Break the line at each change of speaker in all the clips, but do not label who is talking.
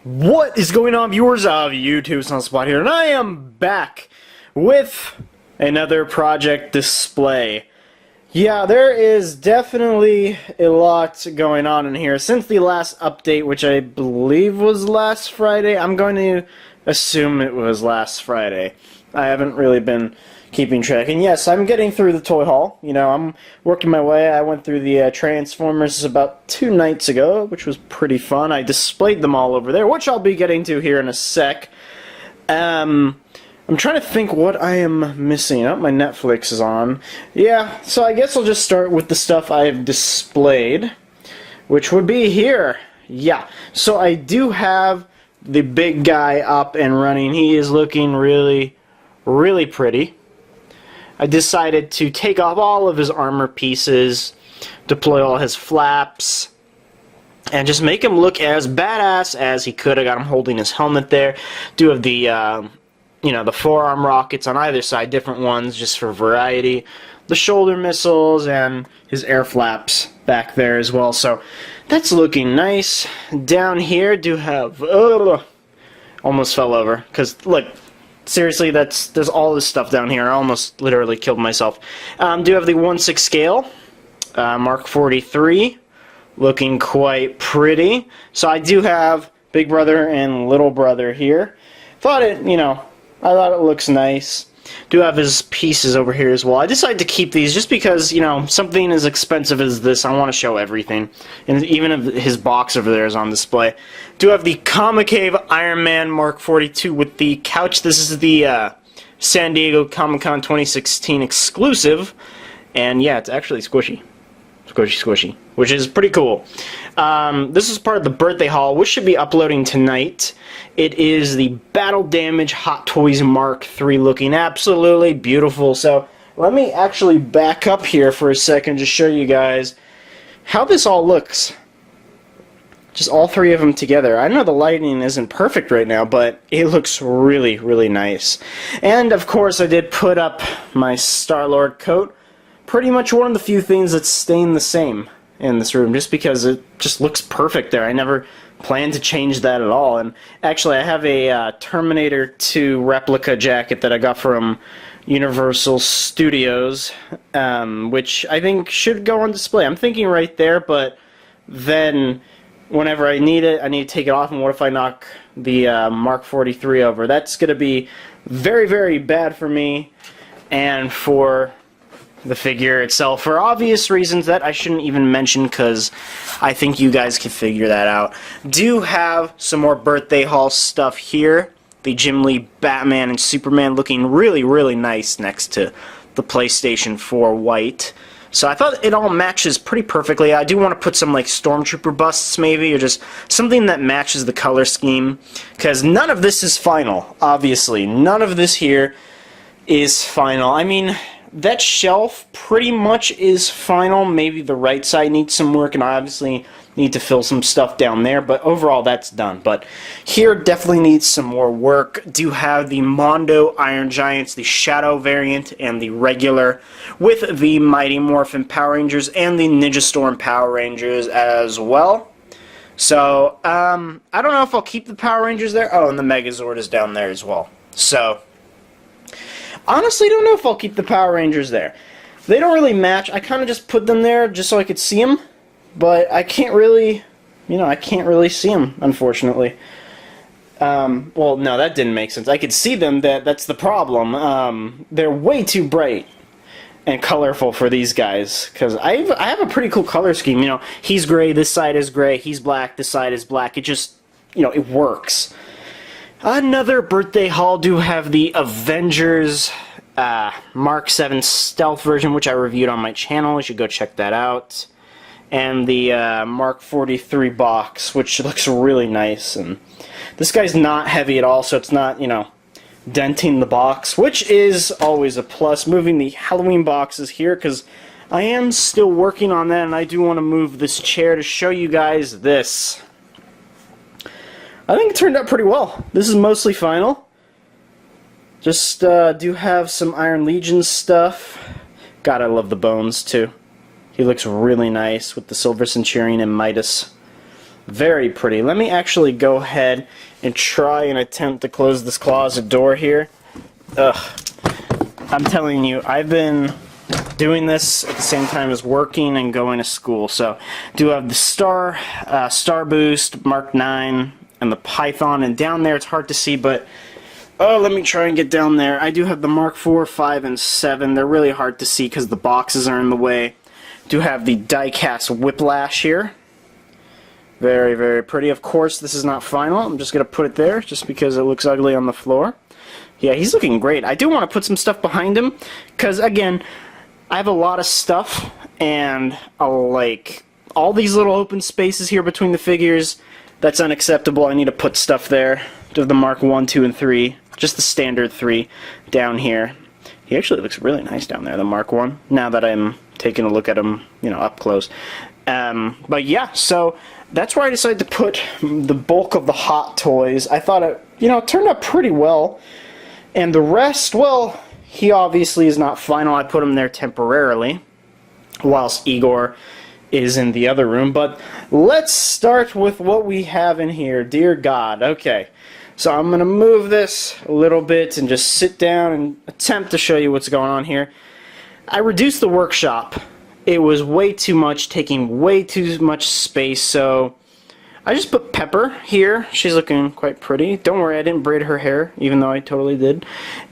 What is going on, viewers of YouTube? SunSpot here, and I am back with another project display. Yeah, there is definitely a lot going on in here. Since the last update, which I believe was last Friday, I'm going to assume it was last Friday. I haven't really been keeping track. And yes, I'm getting through the toy haul. You know, I'm working my way. I went through the Transformers about 2 nights ago, which was pretty fun. I displayed them all over there, which I'll be getting to here in a sec. I'm trying to think what I am missing. Oh, my Netflix is on. Yeah, so I guess I'll just start with the stuff I've displayed, which would be here. Yeah, so I do have the big guy up and running. He is looking really, really pretty. I decided to take off all of his armor pieces, deploy all his flaps, and just make him look as badass as he could. I got him holding his helmet there. Do have the, you know, the forearm rockets on either side, different ones just for variety. The shoulder missiles and his air flaps back there as well. So that's looking nice. Down here do have, almost fell over because look. Seriously, there's all this stuff down here. I almost literally killed myself. Do have the 1/6 scale, Mark 43, looking quite pretty. So I do have Big Brother and Little Brother here. Thought it, you know, I thought it looks nice. Do have his pieces over here as well. I decided to keep these just because, you know, something as expensive as this, I want to show everything. And even if his box over there is on display. Do have the Comic Cave Iron Man Mark 42 with the couch. This is the San Diego Comic-Con 2016 exclusive. And yeah, it's actually squishy. Squishy, which is pretty cool. This is part of the birthday haul, which should be uploading tonight. It is the Battle Damage Hot Toys Mark III, looking absolutely beautiful. So let me actually back up here for a second to show you guys how this all looks. Just all three of them together. I know the lighting isn't perfect right now, but it looks really, really nice. And of course, I did put up my Star-Lord coat. Pretty much one of the few things that's staying the same in this room, just because it just looks perfect there. I never planned to change that at all. And actually, I have a Terminator 2 replica jacket that I got from Universal Studios, which I think should go on display. I'm thinking right there, but then whenever I need it, I need to take it off, and what if I knock the Mark 43 over? That's going to be very, very bad for me and for the figure itself, for obvious reasons that I shouldn't even mention because I think you guys can figure that out. Do have some more birthday haul stuff here. The Jim Lee Batman and Superman looking really, really nice next to the PlayStation 4 white. So I thought it all matches pretty perfectly. I do want to put some like Stormtrooper busts maybe, or just something that matches the color scheme, because none of this is final, obviously. None of this here is final. I mean, that shelf pretty much is final. Maybe the right side needs some work, and I obviously need to fill some stuff down there, but overall that's done. But here definitely needs some more work. Do have the Mondo Iron Giants, the Shadow variant, and the regular, with the Mighty Morphin Power Rangers and the Ninja Storm Power Rangers as well. So, I don't know if I'll keep the Power Rangers there. Oh, and the Megazord is down there as well. So, honestly, don't know if I'll keep the Power Rangers there. They don't really match. I kind of just put them there just so I could see them, but I can't really, you know, I can't really see them, unfortunately. Well, no, that didn't make sense. I could see them, that's the problem. They're way too bright and colorful for these guys, because I have a pretty cool color scheme. You know, he's gray, this side is gray, he's black, this side is black. It just, you know, it works. Another birthday haul. Do have the Avengers Mark 7 Stealth version, which I reviewed on my channel. You should go check that out. And the Mark 43 box, which looks really nice. And this guy's not heavy at all, so it's not, you know, denting the box, which is always a plus. Moving the Halloween boxes here, because I am still working on that, and I do want to move this chair to show you guys this. I think it turned out pretty well. This is mostly final. Just do have some Iron Legion stuff. God, I love the bones too. He looks really nice with the Silver Centurion and Midas. Very pretty. Let me actually go ahead and try and attempt to close this closet door here. Ugh. I'm telling you, I've been doing this at the same time as working and going to school. So, do have the Star Boost Mark 9 and the Python, and down there it's hard to see, but oh, let me try and get down there. I do have the Mark 4, 5, and 7. They're really hard to see because the boxes are in the way. Do have the die-cast Whiplash here. Very, very pretty. Of course, this is not final. I'm just going to put it there just because it looks ugly on the floor. Yeah, he's looking great. I do want to put some stuff behind him because, again, I have a lot of stuff, and like all these little open spaces here between the figures, that's unacceptable. I need to put stuff there. Do the Mark 1, 2, and 3. Just the standard 3 down here. He actually looks really nice down there, the Mark 1, now that I'm taking a look at him, you know, up close. But yeah, so that's where I decided to put the bulk of the Hot Toys. I thought it, you know, it turned out pretty well. And the rest, well, he obviously is not final. I put him there temporarily, whilst Igor is in the other room. But let's start with what we have in here. Dear God. Okay. So I'm going to move this a little bit and just sit down and attempt to show you what's going on here. I reduced the workshop. It was way too much, taking way too much space, so I just put Pepper here. She's looking quite pretty. Don't worry, I didn't braid her hair, even though I totally did.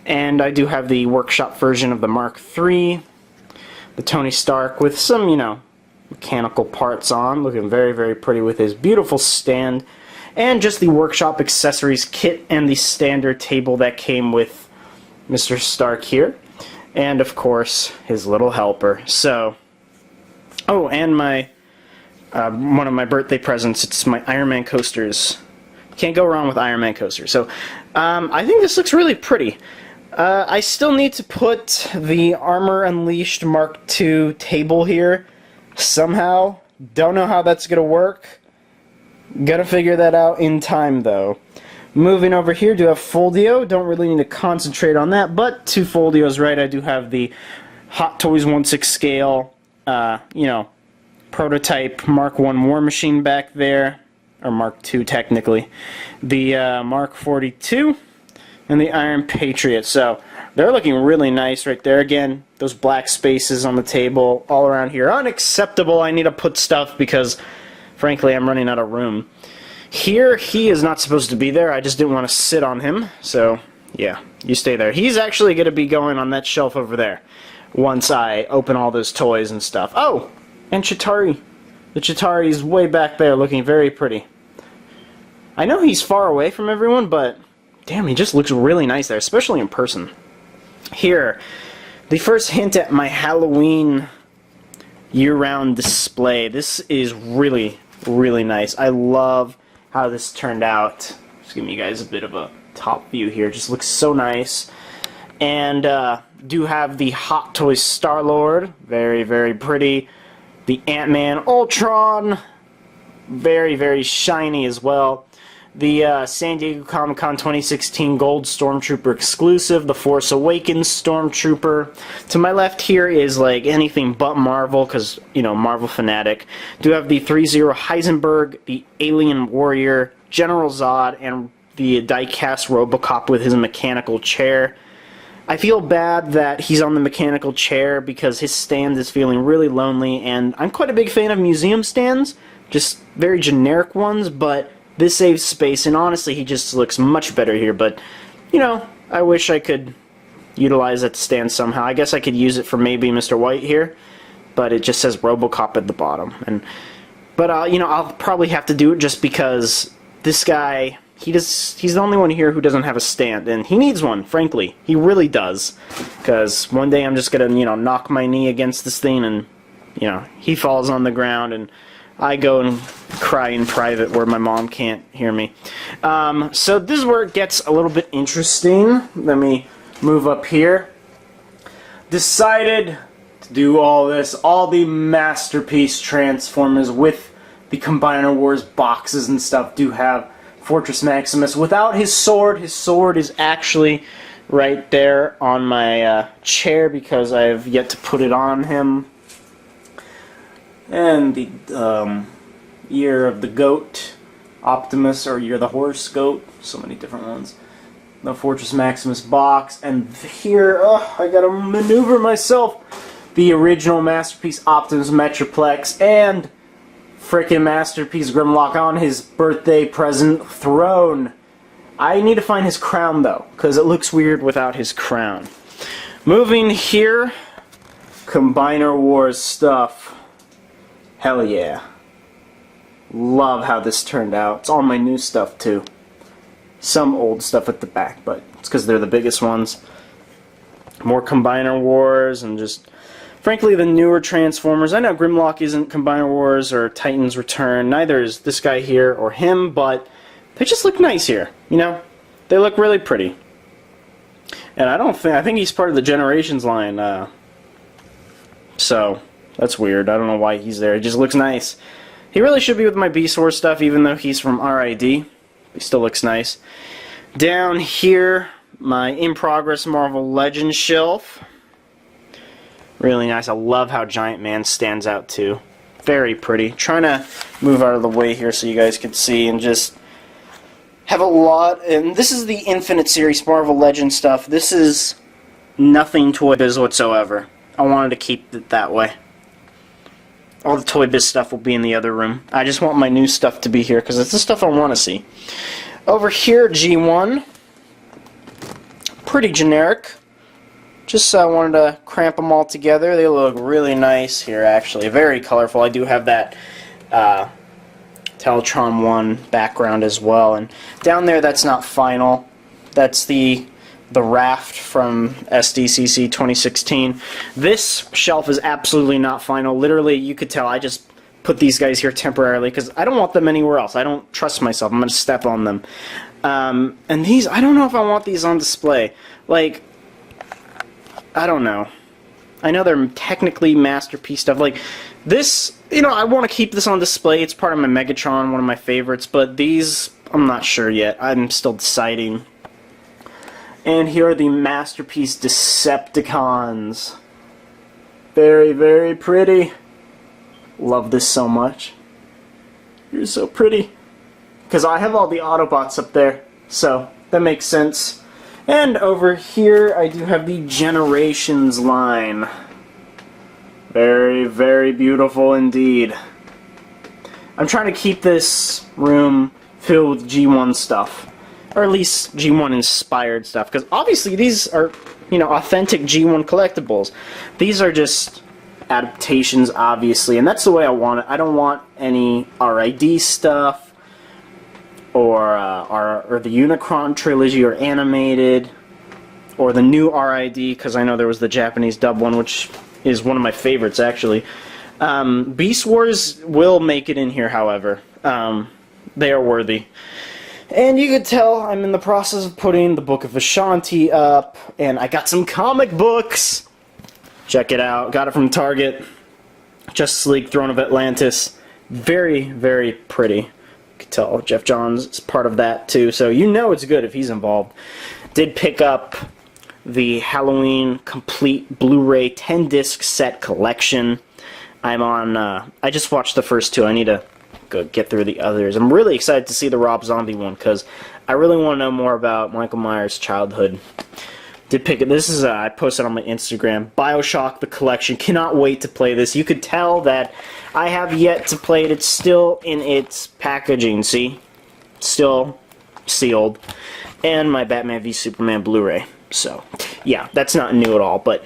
And I do have the workshop version of the Mark III, the Tony Stark with some, you know, mechanical parts on, looking very, very pretty with his beautiful stand. And just the workshop accessories kit and the standard table that came with Mr. Stark here. And of course, his little helper. So, oh, and my one of my birthday presents, it's my Iron Man coasters. Can't go wrong with Iron Man coasters. So, I think this looks really pretty. I still need to put the Armor Unleashed Mark II table here somehow. Don't know how that's gonna work. Gotta figure that out in time, though. Moving over here, do have Foldio. Don't really need to concentrate on that, but two Foldios, right? I do have the Hot Toys 1/6 scale, you know, prototype Mark 1 War Machine back there, or Mark 2 technically. The Mark 42 and the Iron Patriot. So they're looking really nice right there. Again, those black spaces on the table all around here. Unacceptable. I need to put stuff because frankly, I'm running out of room. Here, he is not supposed to be there. I just didn't want to sit on him. So, yeah, you stay there. He's actually going to be going on that shelf over there once I open all those toys and stuff. Oh, and Chitauri. The Chitauri is way back there looking very pretty. I know he's far away from everyone, but damn, he just looks really nice there, especially in person. Here, the first hint at my Halloween year-round display. This is really, really nice. I love how this turned out. Just giving you guys a bit of a top view here. Just looks so nice. And do have the Hot Toys Star-Lord. Very, very pretty. The Ant-Man Ultron. Very, very shiny as well. The San Diego Comic-Con 2016 Gold Stormtrooper exclusive, the Force Awakens Stormtrooper. To my left here is like anything but Marvel, because, you know, Marvel fanatic. Do have the 3-0 Heisenberg, the Alien Warrior, General Zod, and the die-cast Robocop with his mechanical chair. I feel bad that he's on the mechanical chair because his stand is feeling really lonely, and I'm quite a big fan of museum stands, just very generic ones, but this saves space, and honestly, he just looks much better here, but, you know, I wish I could utilize that stand somehow. I guess I could use it for maybe Mr. White here, but it just says Robocop at the bottom. But you know, I'll probably have to do it just because this guy, he's the only one here who doesn't have a stand, and he needs one, frankly. He really does, because one day I'm just going to, you know, knock my knee against this thing, and, you know, he falls on the ground, and I go and cry in private where my mom can't hear me. So this is where it gets a little bit interesting. Let me move up here. Decided to do all this, all the Masterpiece Transformers with the Combiner Wars boxes and stuff do have Fortress Maximus without his sword. His sword is actually right there on my chair because I have yet to put it on him. And the Year of the Goat, Optimus, or Year of the Horse Goat, so many different ones. The Fortress Maximus box, and here, I gotta maneuver myself. The original Masterpiece Optimus Metroplex, and frickin' Masterpiece Grimlock on his birthday present throne. I need to find his crown though, because it looks weird without his crown. Moving here, Combiner Wars stuff. Hell yeah. Love how this turned out. It's all my new stuff too. Some old stuff at the back, but it's because they're the biggest ones. More Combiner Wars and just, frankly, the newer Transformers. I know Grimlock isn't Combiner Wars or Titan's Return. Neither is this guy here or him, but they just look nice here. You know, they look really pretty. And I think he's part of the Generations line. So that's weird. I don't know why he's there. He just looks nice. He really should be with my Beast Wars stuff, even though he's from RID. He still looks nice. Down here, my In Progress Marvel Legends shelf. Really nice. I love how Giant Man stands out too. Very pretty. Trying to move out of the way here so you guys can see and just have a lot. And this is the Infinite Series Marvel Legends stuff. This is nothing Toy Biz whatsoever. I wanted to keep it that way. All the Toy Biz stuff will be in the other room. I just want my new stuff to be here because it's the stuff I want to see. Over here, G1. Pretty generic. Just wanted to cramp them all together. They look really nice here, actually. Very colorful. I do have that Teletron 1 background as well. And down there, that's not final. That's the Raft from SDCC 2016. This shelf is absolutely not final. Literally, you could tell I just put these guys here temporarily because I don't want them anywhere else. I don't trust myself. I'm going to step on them. And these, I don't know if I want these on display. Like, I don't know. I know they're technically Masterpiece stuff. Like, this, you know, I want to keep this on display. It's part of my Megatron, one of my favorites. But these, I'm not sure yet. I'm still deciding. And here are the Masterpiece Decepticons. Very, very pretty. Love this so much. You're so pretty. Because I have all the Autobots up there, so that makes sense. And over here, I do have the Generations line. Very, very beautiful indeed. I'm trying to keep this room filled with G1 stuff. Or at least G1 inspired stuff, because obviously these are, you know, authentic G1 collectibles. These are just adaptations, obviously, and that's the way I want it. I don't want any RID stuff, or the Unicron trilogy, or animated, or the new RID, because I know there was the Japanese dub one, which is one of my favorites, actually. Beast Wars will make it in here, however. They are worthy. And you could tell I'm in the process of putting the Book of Ashanti up, and I got some comic books. Check it out. Got it from Target. Justice League Throne of Atlantis. Very, very pretty. You could tell Jeff Johns is part of that too, so you know it's good if he's involved. Did pick up the Halloween Complete Blu-ray 10-disc set collection. I'm on, I just watched the first two. I need to go get through the others. I'm really excited to see the Rob Zombie one because I really want to know more about Michael Myers' childhood. Did pick it. This is I posted on my Instagram. BioShock the collection. Cannot wait to play this. You could tell that I have yet to play it. It's still in its packaging. See, still sealed. And my Batman v Superman Blu-ray. So yeah, that's not new at all, but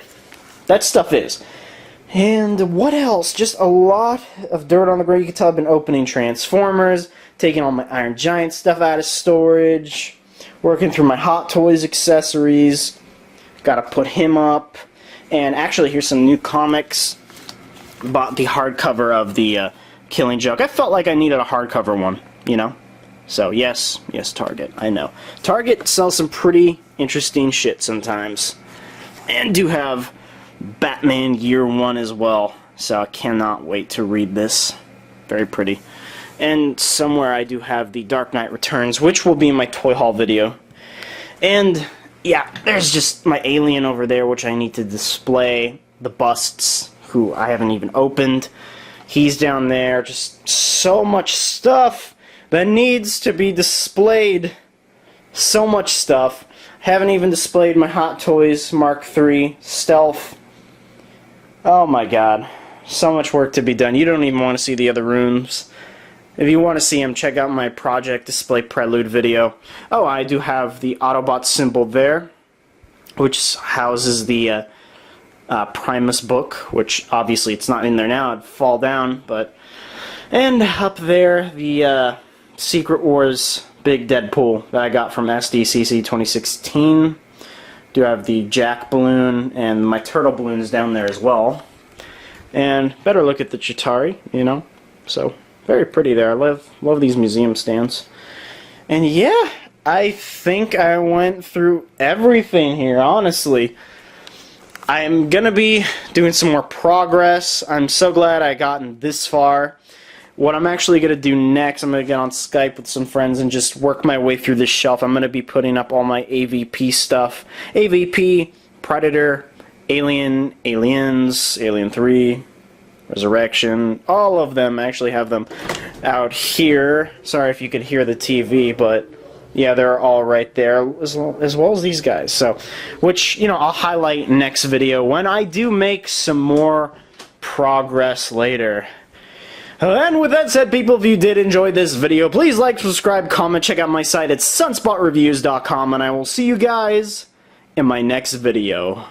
that stuff is. And what else? Just a lot of dirt on the ground. You can tell I've been opening Transformers, taking all my Iron Giant stuff out of storage, working through my Hot Toys accessories. Gotta put him up. And actually, here's some new comics. Bought the hardcover of the Killing Joke. I felt like I needed a hardcover one, you know? So, yes, Target, I know. Target sells some pretty interesting shit sometimes. And do have Batman Year 1 as well, so I cannot wait to read this. Very pretty. And somewhere I do have the Dark Knight Returns, which will be in my Toy Haul video. And yeah, there's just my Alien over there, which I need to display. The busts, who I haven't even opened. He's down there. Just so much stuff that needs to be displayed. So much stuff. Haven't even displayed my Hot Toys Mark III Stealth. Oh my god. So much work to be done. You don't even want to see the other rooms. If you want to see them, check out my Project Display Prelude video. Oh, I do have the Autobot symbol there, which houses the Primus book, which obviously it's not in there now. It'd fall down, but... And up there, the Secret Wars Big Deadpool that I got from SDCC 2016. Do have the Jack balloon, and my turtle balloon is down there as well. And better look at the Chitauri, you know. So, very pretty there. I love these museum stands. And yeah, I think I went through everything here, honestly. I'm gonna be doing some more progress. I'm so glad I gotten this far. What I'm actually going to do next, I'm going to get on Skype with some friends and just work my way through this shelf. I'm going to be putting up all my AVP stuff. AVP, Predator, Alien, Aliens, Alien 3, Resurrection, all of them. I actually have them out here. Sorry if you could hear the TV, but yeah, they're all right there, as well as these guys. So, which, you know, I'll highlight next video when I do make some more progress later. And with that said, people, if you did enjoy this video, please like, subscribe, comment, check out my site at SunSpotReviewz.com, and I will see you guys in my next video.